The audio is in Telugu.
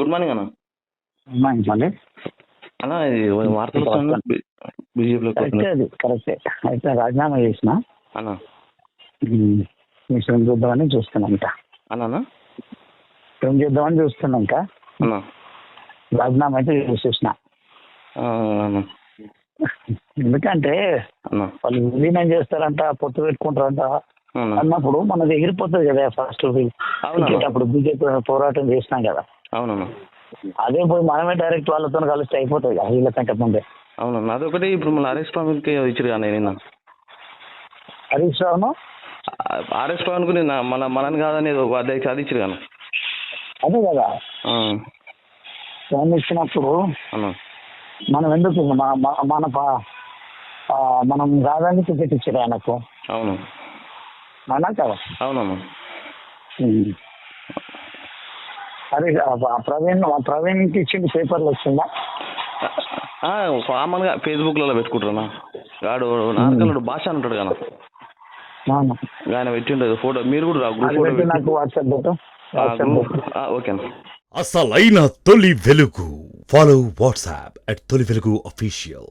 గుడ్ మార్నింగ్ అన్న. మళ్ళీ అన్న ఇది వార్తలు వస్తున్నాయి బీజేపీలో కరెక్టే, అది కరెక్టే. అయితే రాజీనామా చేసిన అన్న. మిషన్ చూద్దామని చూస్తున్నాం ఇంకా. అన్న ఏం చేద్దామని చూస్తున్నాం ఇంకా. అన్న రాజీనామా అయితే చూసేసిన. అన్న ఎందుకంటే అన్న వాళ్ళు విలీనం చేస్తారంట, పొత్తు పెట్టుకుంటారంట అన్న అన్నప్పుడు మనది ఎగిరిపోతుంది కదా. ఫస్ట్ అప్పుడు బీజేపీ పోరాటం చేసినాం కదా. అవునన్న. అదే పోయి మనమే డైరెక్ట్ వాళ్ళతో కలిస్తే అయిపోతుంది కదా వీళ్ళకంటే ముందే. అవునన్న అదొకటి. ఇప్పుడు మళ్ళీ ఆర్ఎస్ పవన్కి ఇచ్చారు కదా నిన్న. హరీష్ రావును ఆర్ఎస్ పవన్కు నిన్న మనని కాదని అధ్యక్ష అది ఇచ్చారు కదా. అదే కదా ఫోన్ ఇచ్చినప్పుడు అన్న మనం ఎందుకు మనం కాదని టికెట్ ఇచ్చారు ఆయనకు. అవును అవునా కదా. అవునన్న. అరే ప్రవీణ్కి ఇచ్చింది పేపర్లు వచ్చిందా? కామన్గా ఫేస్బుక్లలో పెట్టుకుంటారన్నా. వాడు నార్కల్ భాష అంటాడు కదా, ఆయన పెట్టిండదు ఫోటో. మీరు కూడా గ్రూప్ ఫోటో నాకు వాట్సాప్ పెట్టు. ఓకే అన్న. అసలైన తొలి వెలుగు. ఫాలో వాట్సాప్ @తొలి వెలుగు అఫీషియల్.